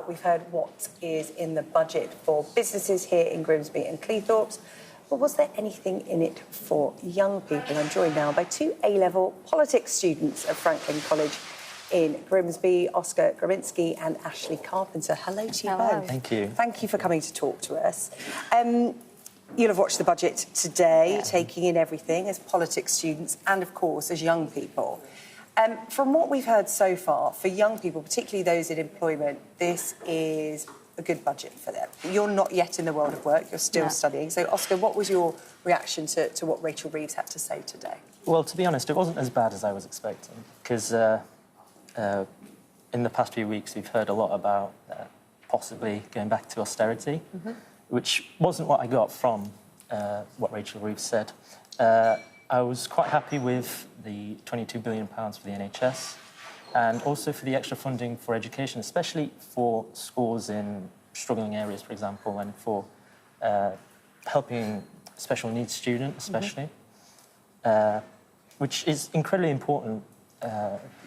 we've heard what is in the budget for businesses here in Grimsby and Cleethorpes. But was there anything in it for young people? I'm joined now by two A-level politics students at Franklin College in Grimsby, Oscar Grabinski and Ashley Carpenter. Hello to you both. Thank you. Thank you for coming to talk to us. You'll have watched the budget today, taking in everything as politics students and, of course, as young people. From what we've heard so far, for young people, particularly those in employment, this is a good budget for them. You're not yet in the world of work, you're still studying. So, Oscar, what was your reaction to what Rachel Reeves had to say today? Well, to be honest, it wasn't as bad as I was expecting, because in the past few weeks we've heard a lot about possibly going back to austerity, which wasn't what I got from what Rachel Reeves said. I was quite happy with the £22 billion for the NHS and also for the extra funding for education, especially for schools in struggling areas, for example, and for helping special needs students, especially, which is incredibly important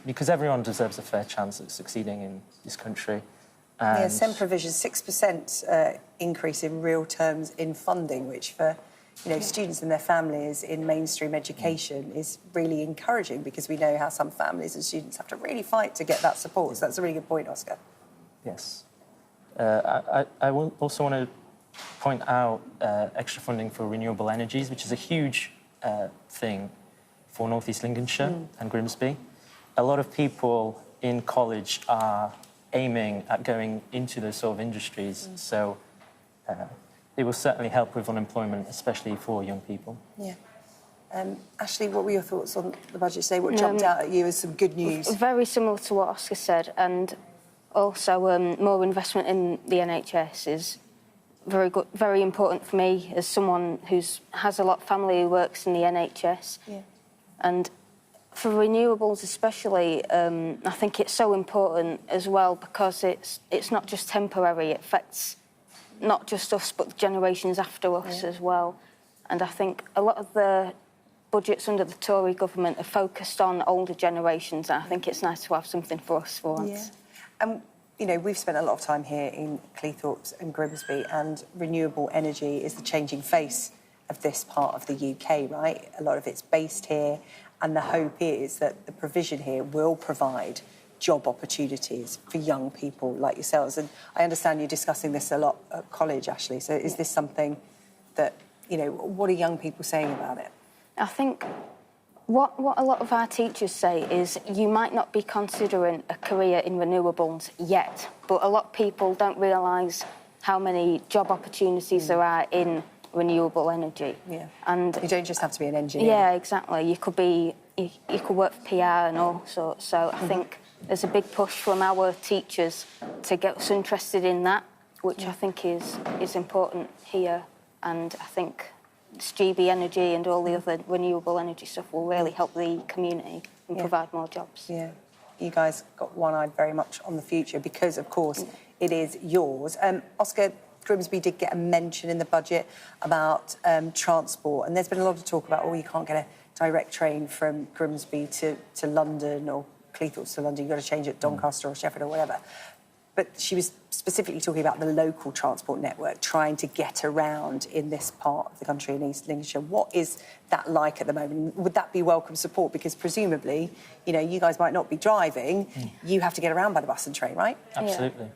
because everyone deserves a fair chance at succeeding in this country. Yeah, SEND provision, 6% increase in real terms in funding, which for students and their families in mainstream education is really encouraging because we know how some families and students have to really fight to get that support. So that's a really good point, Oscar. Yes. I will also want to point out extra funding for renewable energies, which is a huge thing for North East Lincolnshire and Grimsby. A lot of people in college are aiming at going into those sort of industries, so it will certainly help with unemployment, especially for young people. Yeah. Ashley, what were your thoughts on the budget today? What jumped out at you as some good news? Very similar to what Oscar said, and also more investment in the NHS is very good, very important for me as someone who has a lot of family who works in the NHS. Yeah. And for renewables especially, I think it's so important as well because it's not just temporary, it affects not just us but the generations after us as well. And I think a lot of the budgets under the Tory government are focused on older generations, and I think it's nice to have something for us for once. Yeah. And, we've spent a lot of time here in Cleethorpes and Grimsby, and renewable energy is the changing face of this part of the UK, right? A lot of it's based here, and the hope is that the provision here will provide job opportunities for young people like yourselves. And I understand you're discussing this a lot at college, Ashley. So is this something that, what are young people saying about it? I think what a lot of our teachers say is you might not be considering a career in renewables yet, but a lot of people don't realise how many job opportunities there are in renewable energy. Yeah. And you don't just have to be an engineer. Yeah, exactly. You could work for PR and all sorts. So I think there's a big push from our teachers to get us interested in that, which I think is important here. And I think GB Energy and all the other renewable energy stuff will really help the community and provide more jobs. Yeah. You guys got one-eyed very much on the future because, of course, it is yours. Oscar, Grimsby did get a mention in the budget about transport, and there's been a lot of talk about, you can't get a direct train from Grimsby to London or Cleethorpes to London, you've got to change at Doncaster or Sheffield or whatever. But she was specifically talking about the local transport network, trying to get around in this part of the country in East Lincolnshire. What is that like at the moment? Would that be welcome support? Because presumably, you guys might not be driving, you have to get around by the bus and train, right? Absolutely.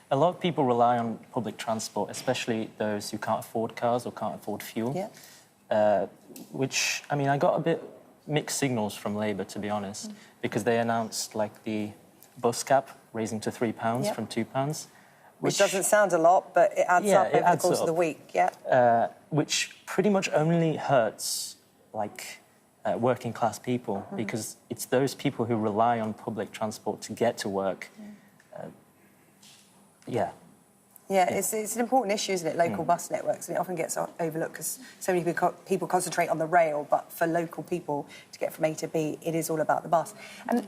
A lot of people rely on public transport, especially those who can't afford cars or can't afford fuel. Yeah. Which, I got a bit mixed signals from Labour, to be honest, because they announced, the bus cap raising to £3 from £2. Which doesn't sound a lot, but it adds up over the course of the week, which pretty much only hurts, working class people, because it's those people who rely on public transport to get to work. Yeah, it's an important issue, isn't it, local bus networks, and it often gets overlooked because so many people concentrate on the rail, but for local people to get from A to B, it is all about the bus. And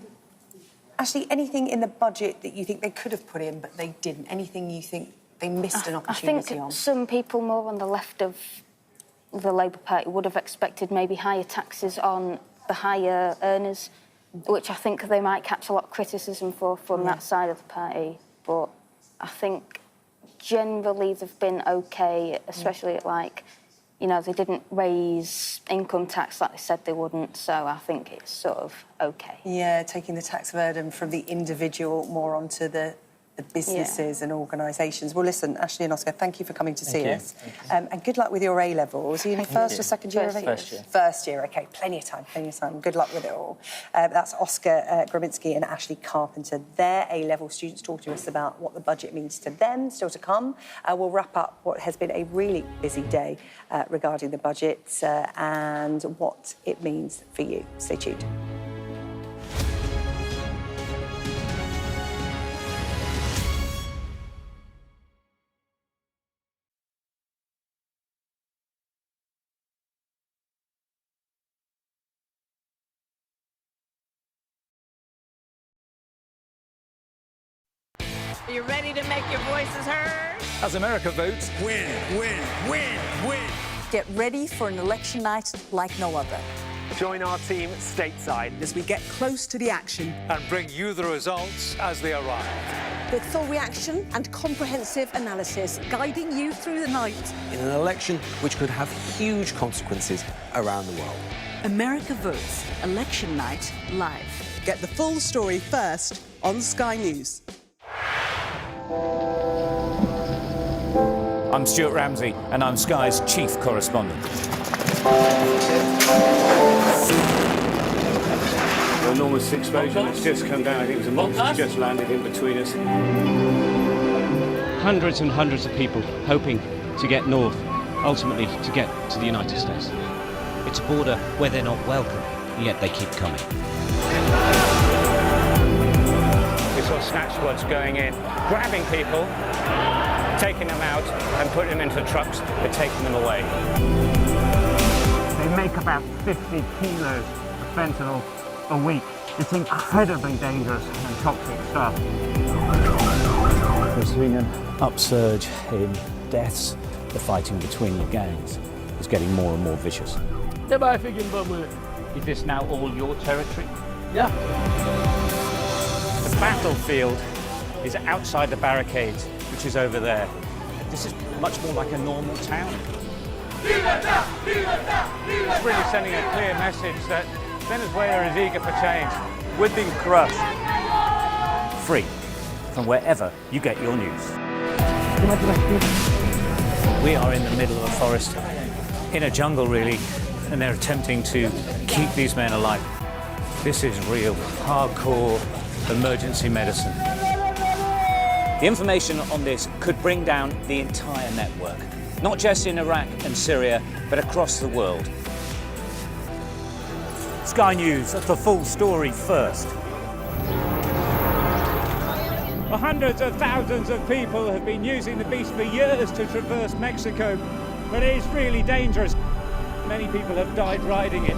Ashley, anything in the budget that you think they could have put in but they didn't? Anything you think they missed an opportunity on? I think some people more on the left of the Labour Party would have expected maybe higher taxes on the higher earners, which I think they might catch a lot of criticism from that side of the party, but I think generally they've been okay, especially at like, you know, they didn't raise income tax like they said they wouldn't, so I think it's sort of okay. Yeah, taking the tax burden from the individual more onto the businesses and organisations. Well, listen, Ashley and Oscar, thank you for coming to see us. And good luck with your A-levels. Are you in first or second year? First year. First year, OK. Plenty of time. Good luck with it all. That's Oscar Grimsby and Ashley Carpenter. Their A-level students talk to us about what the budget means to them, still to come. We'll wrap up what has been a really busy day regarding the budget and what it means for you. Stay tuned. Are you ready to make your voices heard? As America votes, Win, win, win, win. Get ready for an election night like no other. join our team stateside as we get close to the action and bring you the results as they arrive. with full reaction and comprehensive analysis guiding you through the night. In an election which could have huge consequences around the world. America Votes, Election Night Live. Get the full story first on Sky News. I'm Stuart Ramsey, and I'm Sky's chief correspondent. Enormous exposure that's just come down. I think it was a monster just landed in between us. Hundreds and hundreds of people hoping to get north, ultimately to get to the United States. It's a border where they're not welcome, yet they keep coming. We saw snatch squads going in, grabbing people, taking them out and putting them into trucks and taking them away. They make about 50 kilos of fentanyl a week. It's incredibly dangerous and toxic stuff. There's been an upsurge in deaths. The fighting between the gangs is getting more and more vicious. Is this now all your territory? Yeah. The battlefield is outside the barricades, which is over there. This is much more like a normal town. It's really sending a clear message that Venezuela is eager for change. We've been crushed. Free from wherever you get your news. We are in the middle of a forest, in a jungle really, and they're attempting to keep these men alive. This is real, hardcore emergency medicine. The information on this could bring down the entire network, not just in Iraq and Syria, but across the world. Sky News, the full story first. Hundreds of thousands of people have been using the beast for years to traverse Mexico, but it is really dangerous. Many people have died riding it.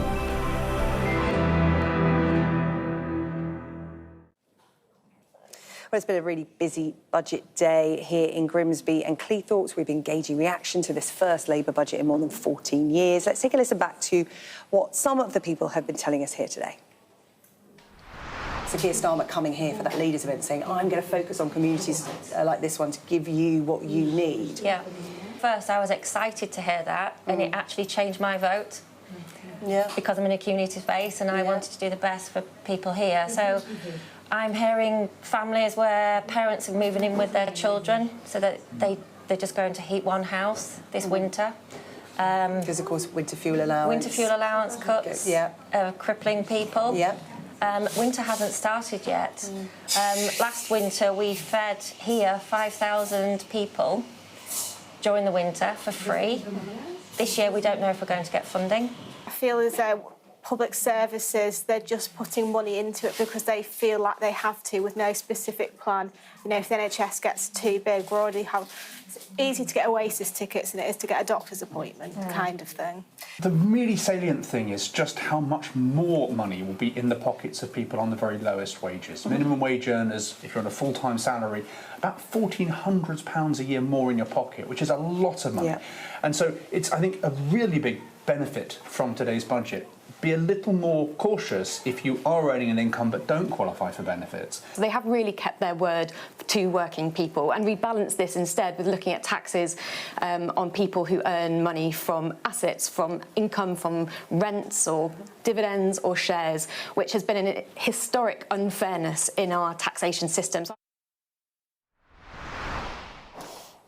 Well, it's been a really busy budget day here in Grimsby and Cleethorpes. We've been gauging reaction to this first Labour budget in more than 14 years. Let's take a listen back to what some of the people have been telling us here today. So Keir Starmer coming here for that leaders event saying, I'm going to focus on communities like this one to give you what you need. Yeah. First, I was excited to hear that, and it actually changed my vote. Yeah. Because I'm in a community space and I wanted to do the best for people here. So I'm hearing families where parents are moving in with their children so that they're just going to heat one house this winter. Because, of course, winter fuel allowance. Winter fuel allowance cuts are crippling people. Yeah. Winter hasn't started yet. Last winter, we fed here 5,000 people during the winter for free. This year, we don't know if we're going to get funding. I feel as though public services, they're just putting money into it because they feel like they have to with no specific plan. You know, if the NHS gets too big, we're already it's easy to get Oasis tickets than it is to get a doctor's appointment, kind of thing. The really salient thing is just how much more money will be in the pockets of people on the very lowest wages. Minimum wage earners, if you're on a full-time salary, about £1,400 a year more in your pocket, which is a lot of money. Yeah. And so it's, I think, a really big benefit from today's budget. Be a little more cautious if you are earning an income but don't qualify for benefits. So they have really kept their word to working people, and we balance this instead with looking at taxes on people who earn money from assets, from income from rents or dividends or shares, which has been an historic unfairness in our taxation systems.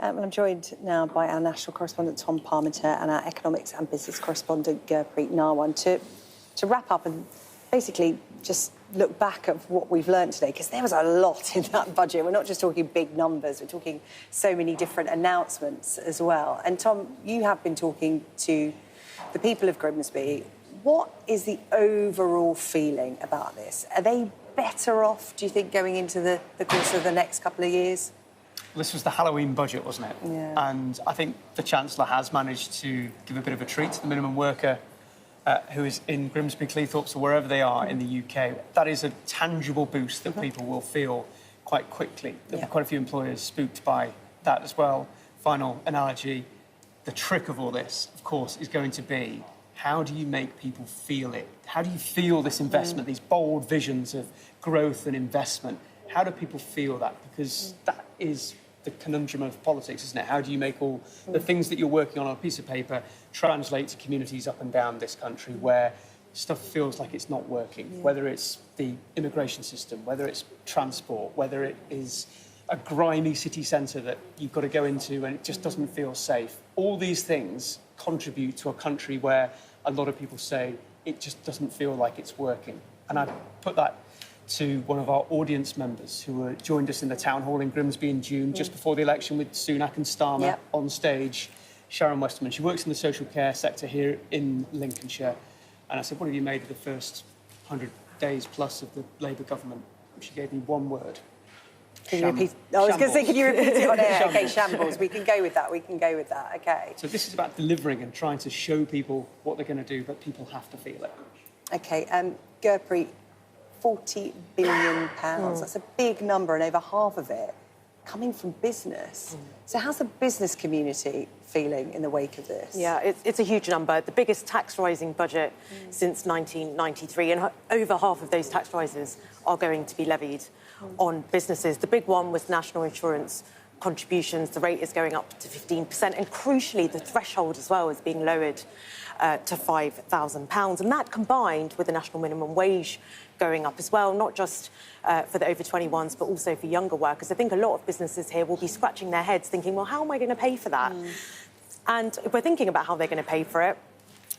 I'm joined now by our national correspondent Tom Parmenter and our economics and business correspondent Gurpreet Narwan to wrap up and basically just look back at what we've learned today, because there was a lot in that budget. We're not just talking big numbers, we're talking so many different announcements as well. And Tom, you have been talking to the people of Grimsby. What is the overall feeling about this? Are they better off, do you think, going into the course of the next couple of years? This was the Halloween budget, wasn't it? Yeah. And I think the Chancellor has managed to give a bit of a treat to the minimum worker who is in Grimsby, Cleethorpes, or wherever they are in the UK. That is a tangible boost that people will feel quite quickly. There were quite a few employers spooked by that as well. Final analogy, the trick of all this, of course, is going to be, how do you make people feel it? How do you feel this investment, these bold visions of growth and investment? How do people feel that? Because that is the conundrum of politics, isn't it? How do you make all the things that you're working on a piece of paper translate to communities up and down this country where stuff feels like it's not working, whether it's the immigration system, whether it's transport, whether it is a grimy city centre that you've got to go into and it just doesn't feel safe. All these things contribute to a country where a lot of people say it just doesn't feel like it's working. And I put that to one of our audience members who joined us in the town hall in Grimsby in June, just before the election, with Sunak and Starmer on stage, Sharon Westerman. She works in the social care sector here in Lincolnshire. And I said, what have you made of the first 100 days plus of the Labour government? And she gave me one word. Can you repeat? I was going to say, can you repeat it on air? OK, shambles. We can go with that. OK. So this is about delivering and trying to show people what they're going to do, but people have to feel it. OK, Gurpreet, £40 billion. That's a big number, and over half of it coming from business. So how's the business community feeling in the wake of this? Yeah, it's a huge number. The biggest tax rising budget since 1993, and over half of those tax rises are going to be levied on businesses. The big one was national insurance contributions. The rate is going up to 15%, and crucially, the threshold as well is being lowered to £5,000. And that combined with the national minimum wage going up as well, not just for the over 21s, but also for younger workers. I think a lot of businesses here will be scratching their heads thinking, well, how am I going to pay for that? And if we're thinking about how they're going to pay for it,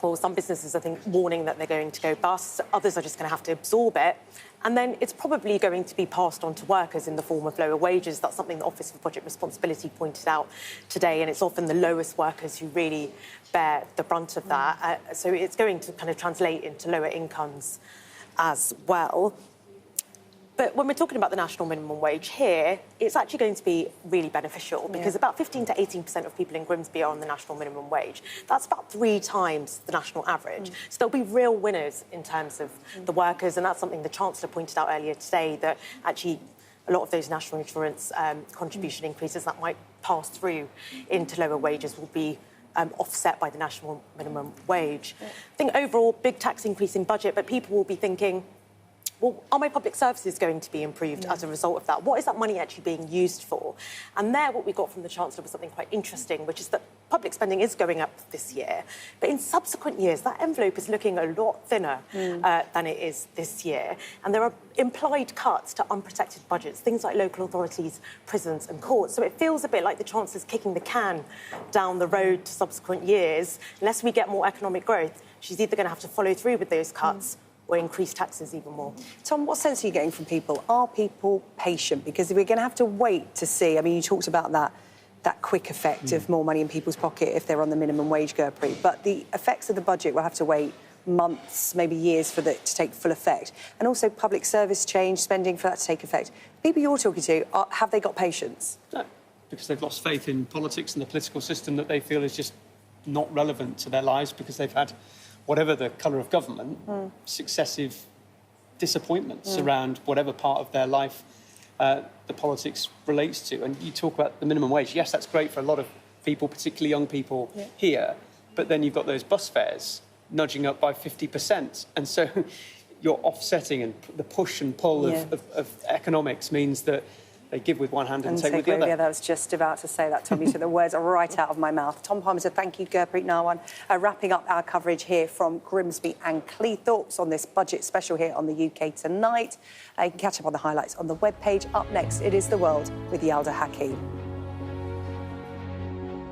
well, some businesses, I think, warning that they're going to go bust. Others are just going to have to absorb it. And then it's probably going to be passed on to workers in the form of lower wages. That's something the Office for Budget Responsibility pointed out today, and it's often the lowest workers who really bear the brunt of that. So it's going to kind of translate into lower incomes as well. But when we're talking about the national minimum wage here, it's actually going to be really beneficial because about 15 to 18% of people in Grimsby are on the national minimum wage. That's about 3 times the national average. So there'll be real winners in terms of the workers, and that's something the Chancellor pointed out earlier today, that actually a lot of those national insurance contribution increases that might pass through into lower wages will be offset by the national minimum wage. I think overall, big tax increase in budget, but people will be thinking, well, are my public services going to be improved as a result of that? What is that money actually being used for? And there, what we got from the Chancellor was something quite interesting, which is that public spending is going up this year. But in subsequent years, that envelope is looking a lot thinner than it is this year. And there are implied cuts to unprotected budgets, things like local authorities, prisons and courts. So it feels a bit like the Chancellor's kicking the can down the road to subsequent years. Unless we get more economic growth, she's either going to have to follow through with those cuts or increase taxes even more. Tom, what sense are you getting from people? Are people patient? Because we're going to have to wait to see. I mean, you talked about that quick effect of more money in people's pocket if they're on the minimum wage, Gurpreet. But the effects of the budget will have to wait months, maybe years for that to take full effect. And also public service change, spending for that to take effect. People you're talking to, have they got patience? No, because they've lost faith in politics and the political system that they feel is just not relevant to their lives because they've had, whatever the colour of government, successive disappointments around whatever part of their life the politics relates to. And you talk about the minimum wage. Yes, that's great for a lot of people, particularly young people here. but then you've got those bus fares nudging up by 50%. And so you're offsetting, and the push and pull of economics means that they give with one hand and take with the other. I was just about to say that, Tom. You took the words right out of my mouth. Tom Palmer, thank you, Gurpreet Narwan. Wrapping up our coverage here from Grimsby and Cleethorpes on this budget special here on the UK Tonight. You can catch up on the highlights on the webpage. Up next, it is The World with Yalda Hakim.